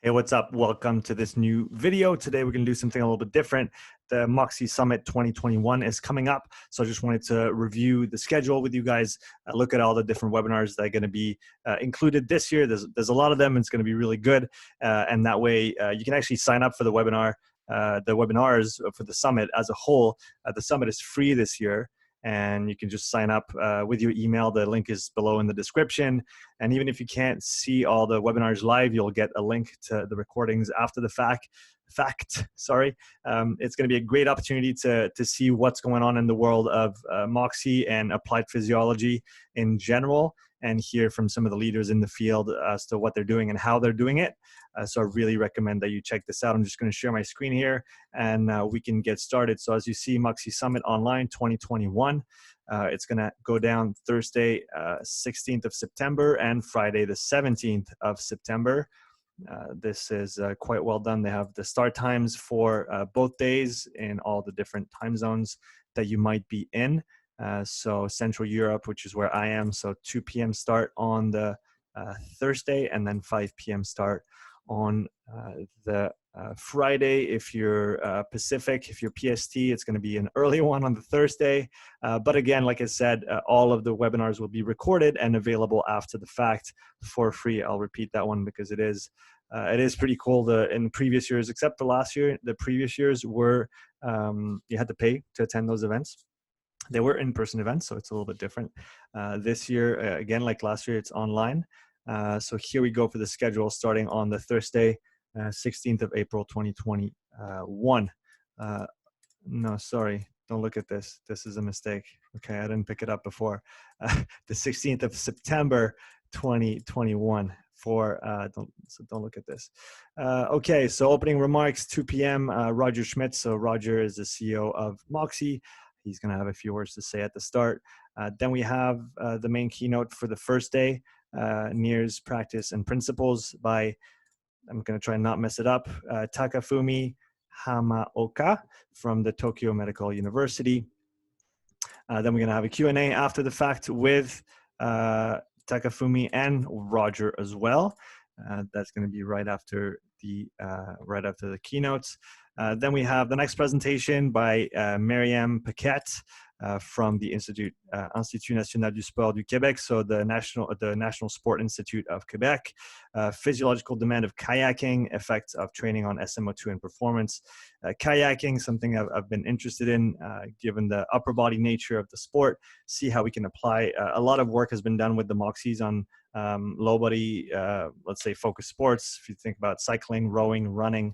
Hey, what's up? Welcome to this new video. Today we're going to do something a little bit different. The Moxy Summit 2021 is coming up, so I just wanted to review the schedule with you guys, look at all the different webinars that are going to be included this year. There's a lot of them. It's going to be really good, and that way you can actually sign up for the webinar, the webinars for the summit as a whole. The summit is free this year, and you can just sign up with your email. The link is below in the description. And even if you can't see all the webinars live, you'll get a link to the recordings after the fact. It's going to be a great opportunity to see what's going on in the world of Moxy and applied physiology in general, and hear from some of the leaders in the field as to what they're doing and how they're doing it. So I really recommend that you check this out. I'm just going to share my screen here, and we can get started. So as you see, Moxy Summit Online 2021. It's going to go down Thursday, 16th of September, and Friday, the 17th of September. This is quite well done. They have the start times for both days in all the different time zones that you might be in. So Central Europe, which is where I am, so 2 p.m. start on the Thursday, and then 5 p.m. start on the Friday. If you're Pacific, if you're PST, it's going to be an early one on the Thursday. But again, like I said, all of the webinars will be recorded and available after the fact for free. I'll repeat that one because it is pretty cool. In previous years, except for last year, the previous years were you had to pay to attend those events. They were in-person events, so it's a little bit different. This year, again, like last year, it's online. So here we go for the schedule starting on the Thursday, 16th of April, 2021. No, sorry, don't look at this. This is a mistake. Okay, I didn't pick it up before. The 16th of September, 2021 don't look at this. Okay, so opening remarks, 2 p.m. Roger Schmidt. So Roger is the CEO of Moxy. He's going to have a few words to say at the start. Then we have the main keynote for the first day, NIRS Practice and Principles by, I'm going to try and not mess it up, Takafumi Hamaoka from the Tokyo Medical University. Then we're going to have a Q&A after the fact with Takafumi and Roger as well. That's going to be right after the keynotes. Then we have the next presentation by Myriam Paquette from the Institut National du Sport du Québec, so the National Sport Institute of Quebec. Physiological demand of kayaking, effects of training on SMO2 and performance. Kayaking, something I've been interested in, given the upper body nature of the sport. See how we can apply. A lot of work has been done with the Moxys on low body, let's say, focused sports. If you think about cycling, rowing, running,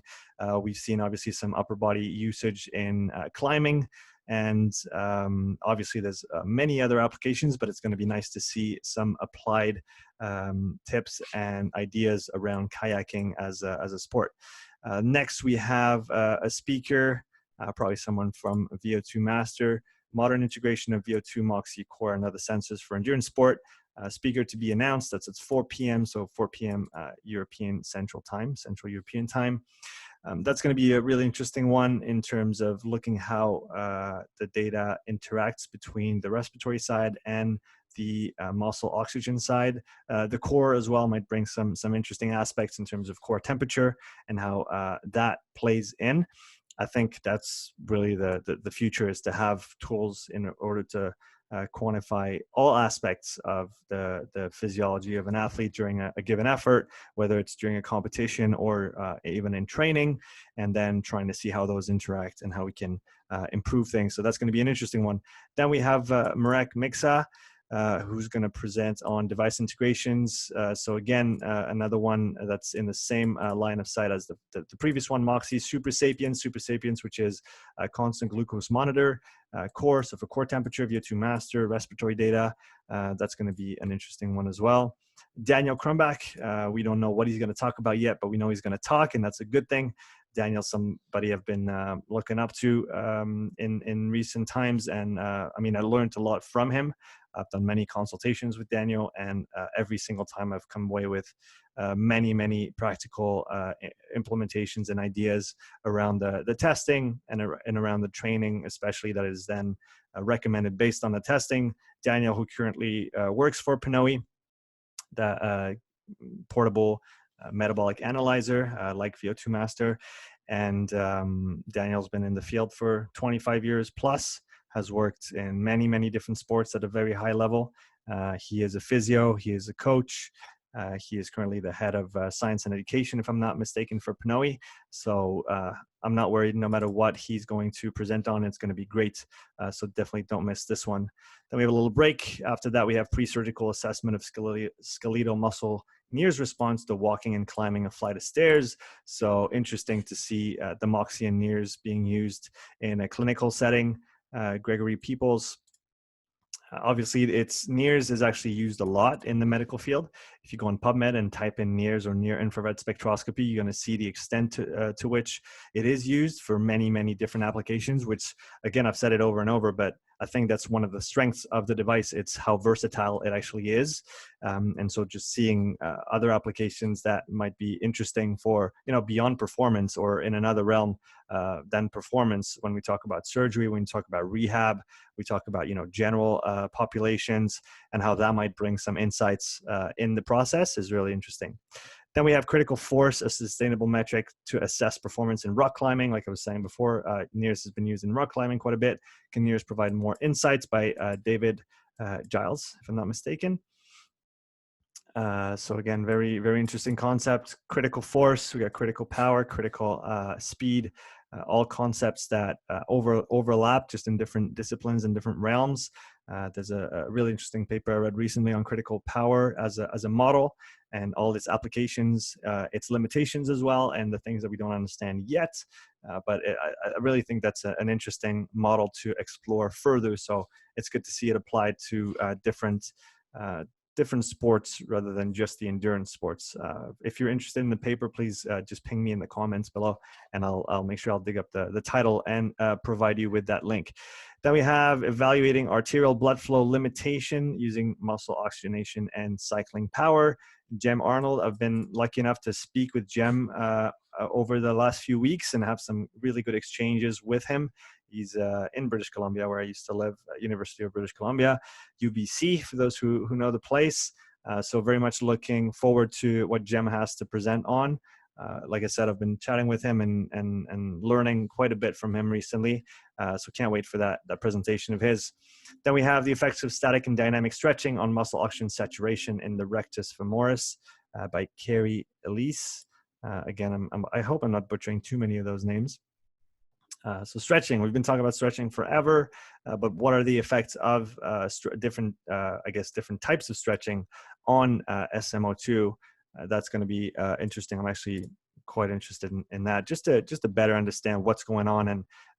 we've seen obviously some upper body usage in climbing. And obviously there's many other applications, but it's going to be nice to see some applied tips and ideas around kayaking as a sport. Next, we have a speaker, probably someone from VO2 Master, modern integration of VO2, Moxy Core, and other sensors for endurance sport. Speaker to be announced. That's at 4 p.m. So 4 p.m. Central European time. That's going to be a really interesting one in terms of looking how the data interacts between the respiratory side and the muscle oxygen side. The core as well might bring some interesting aspects in terms of core temperature and how that plays in. I think that's really the future, is to have tools in order to quantify all aspects of the physiology of an athlete during a given effort, whether it's during a competition or even in training, and then trying to see how those interact and how we can improve things. So that's going to be an interesting one. Then we have Marek Miksa, who's going to present on device integrations. So again, another one that's in the same line of sight as the previous one, Moxy Super Sapiens, which is a constant glucose monitor, core, so for core temperature, VO2 Master, respiratory data. That's going to be an interesting one as well. Daniel Krumbach, we don't know what he's going to talk about yet, but we know he's going to talk, and that's a good thing. Daniel's somebody I've been looking up to in recent times, and I mean, I learned a lot from him. I've done many consultations with Daniel, and every single time I've come away with many practical implementations and ideas around the testing and around the training, especially, that is then recommended based on the testing. Daniel, who currently works for Pinoy, the portable metabolic analyzer like VO2 Master. And Daniel's been in the field for 25 years plus, has worked in many, many different sports at a very high level. He is a physio, he is a coach. He is currently the head of science and education, if I'm not mistaken, for Pnoe. So I'm not worried. No matter what he's going to present on, it's going to be great. So definitely don't miss this one. Then we have a little break. After that, we have pre-surgical assessment of skeletal muscle Near's response to walking and climbing a flight of stairs. So interesting to see the Moxy and Near's being used in a clinical setting. Gregory Peoples. Obviously, NIRS is actually used a lot in the medical field. If you go on PubMed and type in NIRS or near infrared spectroscopy, you're going to see the extent to which it is used for many, many different applications, which, again, I've said it over and over, but I think that's one of the strengths of the device. It's how versatile it actually is. And so just seeing other applications that might be interesting for, beyond performance or in another realm than performance. When we talk about surgery, when we talk about rehab, we talk about, general populations and how that might bring some insights in the process is really interesting. Then we have critical force, a sustainable metric to assess performance in rock climbing. Like I was saying before, NIRS has been used in rock climbing quite a bit. Can NIRS provide more insights by David Giles, if I'm not mistaken. So again, very, very interesting concept. Critical force, we got critical power, critical speed, all concepts that overlap just in different disciplines and different realms. There's a really interesting paper I read recently on critical power as a model and all its applications, its limitations as well, and the things that we don't understand yet. But I really think that's an interesting model to explore further. So it's good to see it applied to different sports rather than just the endurance sports. If you're interested in the paper, please just ping me in the comments below, and I'll make sure I'll dig up the title and provide you with that link. Then we have evaluating arterial blood flow limitation using muscle oxygenation and cycling power. Jem Arnold, I've been lucky enough to speak with Jem over the last few weeks and have some really good exchanges with him. He's in British Columbia, where I used to live, University of British Columbia, UBC, for those who know the place. So very much looking forward to what Jem has to present on. Like I said, I've been chatting with him and learning quite a bit from him recently. So can't wait for that presentation of his. Then we have the effects of static and dynamic stretching on muscle oxygen saturation in the rectus femoris by Carrie Elise. Again, I hope I'm not butchering too many of those names. So stretching, we've been talking about stretching forever, but what are the effects of different types of stretching on SMO2? That's going to be interesting. I'm actually quite interested in that, just to better understand what's going on.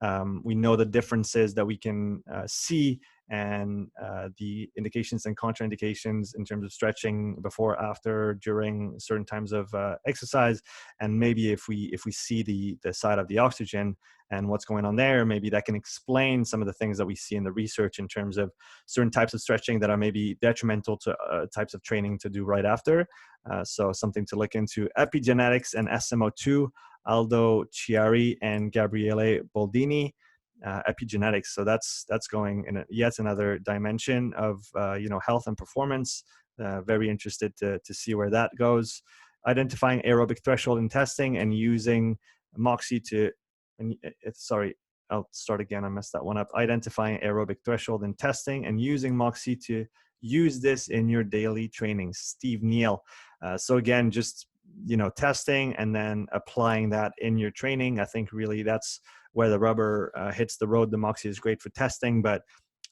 And we know the differences that we can see and the indications and contraindications in terms of stretching before, after, during certain times of exercise. And maybe if we see the side of the oxygen and what's going on there, maybe that can explain some of the things that we see in the research in terms of certain types of stretching that are maybe detrimental to types of training to do right after. So something to look into. Epigenetics and SMO2, Aldo Chiari and Gabriele Boldini. Epigenetics, so that's going in yet another dimension of health and performance. Very interested to see where that goes. Identifying aerobic threshold in testing and using Moxy to, sorry, I'll start again, I messed that one up. Identifying aerobic threshold in testing and using Moxy to use this in your daily training. Steve Neal. So again, just testing and then applying that in your training. I think really that's where the rubber hits the road. The Moxy is great for testing, but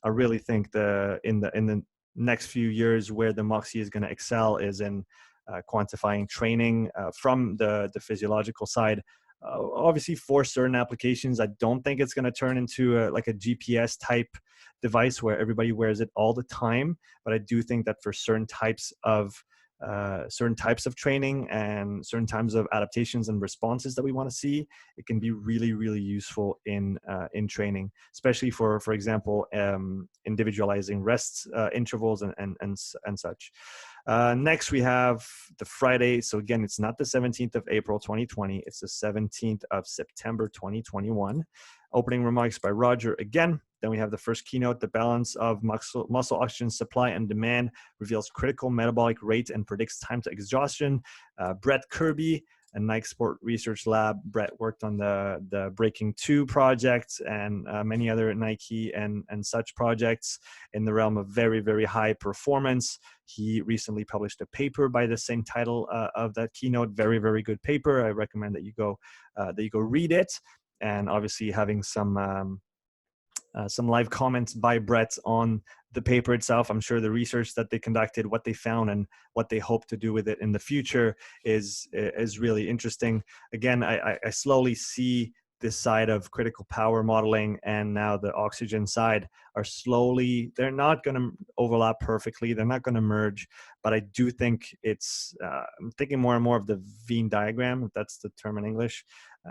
I really think in the next few years where the Moxy is going to excel is in quantifying training from the physiological side. Obviously, for certain applications, I don't think it's going to turn into like a GPS type device where everybody wears it all the time. But I do think that for certain types of training and certain types of adaptations and responses that we want to see, it can be really, really useful in training, especially for example, individualizing rest intervals and such. Next, we have the Friday. So again, it's not the 17th of April 2020. It's the 17th of September 2021. Opening remarks by Roger again. Then we have the first keynote, the balance of muscle oxygen supply and demand reveals critical metabolic rate and predicts time to exhaustion. Brett Kirby and Nike Sport Research Lab. Brett worked on the Breaking 2 project and many other Nike and such projects in the realm of very, very high performance. He recently published a paper by the same title of that keynote. Very, very good paper. I recommend that you go read it. And obviously having some live comments by Brett on the paper itself. I'm sure the research that they conducted, what they found, and what they hope to do with it in the future is really interesting. Again, I slowly see this side of critical power modeling and now the oxygen side are slowly, they're not going to overlap perfectly. They're not going to merge, but I do think I'm thinking more and more of the Venn diagram, if that's the term in English,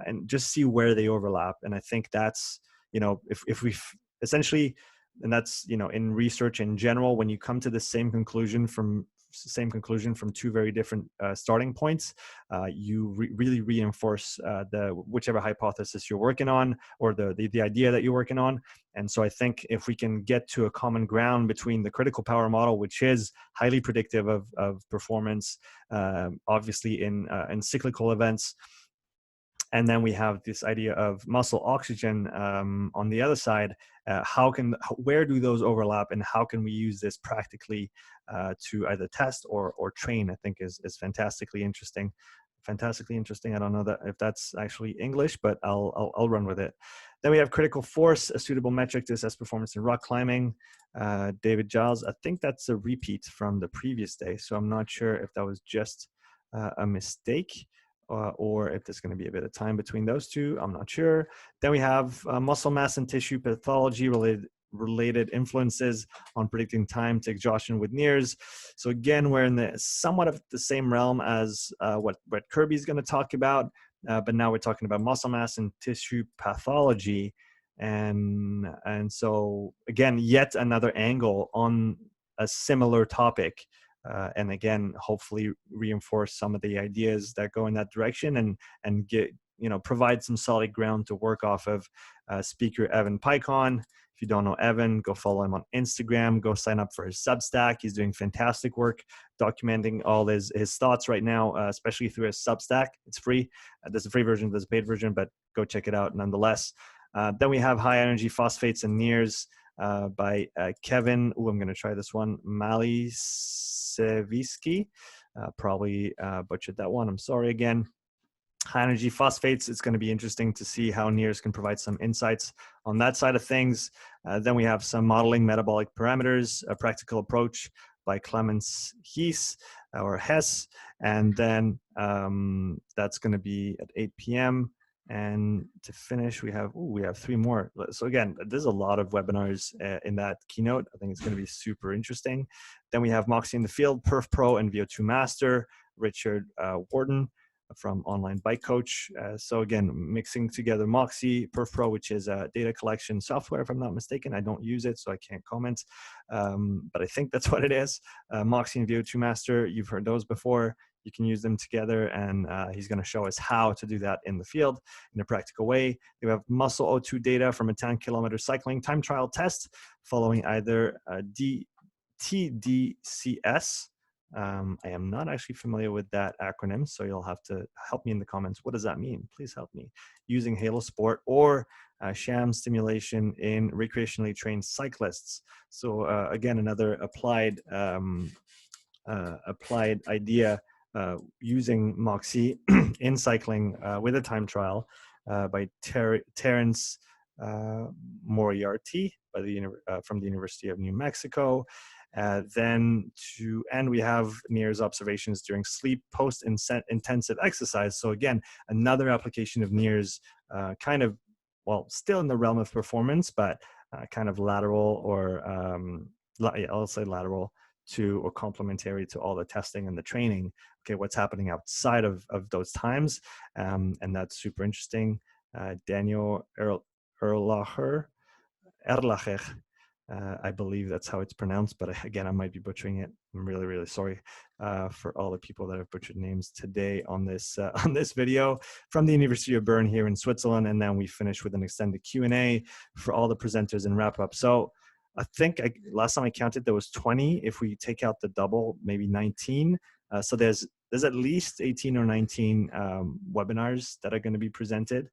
and just see where they overlap. And I think that's, if we essentially, and that's, in research in general, when you come to the same conclusion from two very different starting points, you really reinforce whichever hypothesis you're working on, or the idea that you're working on. And so I think if we can get to a common ground between the critical power model, which is highly predictive of performance, obviously in cyclical events, and then we have this idea of muscle oxygen on the other side. Where do those overlap, and how can we use this practically to either test or train? I think is fantastically interesting. Fantastically interesting. I don't know if that's actually English, but I'll run with it. Then we have critical force, a suitable metric to assess performance in rock climbing. David Giles. I think that's a repeat from the previous day, so I'm not sure if that was just a mistake. Or if there's going to be a bit of time between those two, I'm not sure. Then we have muscle mass and tissue pathology related influences on predicting time to exhaustion with NIRS. So again, we're in somewhat of the same realm as what Kirby's going to talk about, but now we're talking about muscle mass and tissue pathology. And so again, yet another angle on a similar topic. And again, hopefully reinforce some of the ideas that go in that direction and get, provide some solid ground to work off of. Speaker Evan Picon. If you don't know Evan, go follow him on Instagram. Go sign up for his Substack. He's doing fantastic work documenting all his thoughts right now, especially through his Substack. It's free. There's a free version, there's a paid version, but go check it out nonetheless. Then we have high energy phosphates and NIRS by Kevin. I'm going to try this one. Maliseviski. Probably butchered that one. I'm sorry again. High energy phosphates. It's going to be interesting to see how NIRS can provide some insights on that side of things. Then we have some modeling metabolic parameters, a practical approach by Clemens Hess. And then that's going to be at 8 p.m. And to finish, we have three more. So again, there's a lot of webinars in that keynote. I think it's going to be super interesting. Then we have Moxy in the Field, Perf Pro, and VO2 Master, Richard Warden from Online Bike Coach. So again, mixing together Moxy, Perf Pro, which is a data collection software, if I'm not mistaken. I don't use it, so I can't comment, but I think that's what it is. Moxy and VO2 Master, you've heard those before. You can use them together, and he's going to show us how to do that in the field in a practical way. We have muscle O2 data from a 10-kilometer cycling time trial test following either TDCS. I am not actually familiar with that acronym, so you'll have to help me in the comments. What does that mean? Please help me. Using Halo Sport or sham stimulation in recreationally trained cyclists. So again, another applied idea using Moxy in cycling with a time trial by Terence Moriarty from the University of New Mexico. Then to end, we have NIRS observations during sleep post-intensive exercise. So again, another application of NIRS, kind of, well, still in the realm of performance, but kind of lateral or, I'll say lateral to or complementary to all the testing and the training. Okay, what's happening outside of those times, and that's super interesting. Daniel Erlacher, I believe that's how it's pronounced, but again, I might be butchering it. I'm really, really sorry for all the people that have butchered names today on this on this video from the University of Bern here in Switzerland. And then we finish with an extended Q&A for all the presenters and wrap up. So I think last time I counted, there was 20. If we take out the double, maybe 19. So there's at least 18 or 19 webinars that are going to be presented.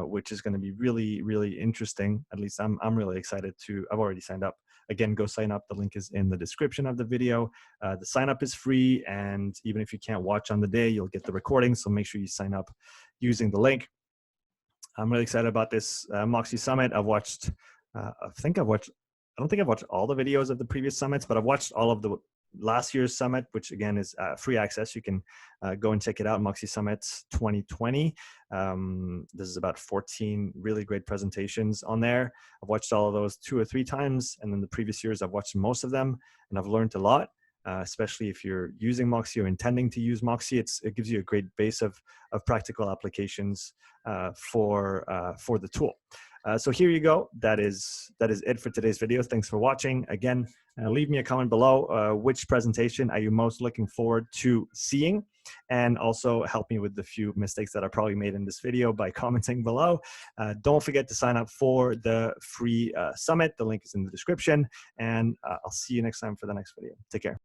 Which is going to be really, really interesting. At least I'm really excited to. I've already signed up. Again, go sign up. The link is in the description of the video. The sign up is free, and even if you can't watch on the day, you'll get the recording. So make sure you sign up using the link. I'm really excited about this Moxy Summit. I've watched. I don't think I've watched all the videos of the previous summits, but I've watched all of the last year's summit, which again is free access. You can go and check it out, Moxy Summit 2020. This is about 14 really great presentations on there. I've watched all of those 2 or 3 times, and then the previous years I've watched most of them, and I've learned a lot. Especially if you're using Moxy or intending to use Moxy, it gives you a great base of practical applications for the tool. So here you go. That is it for today's video. Thanks for watching. Again, leave me a comment below. Which presentation are you most looking forward to seeing? And also help me with the few mistakes that I probably made in this video by commenting below. Don't forget to sign up for the free summit. The link is in the description. And I'll see you next time for the next video. Take care.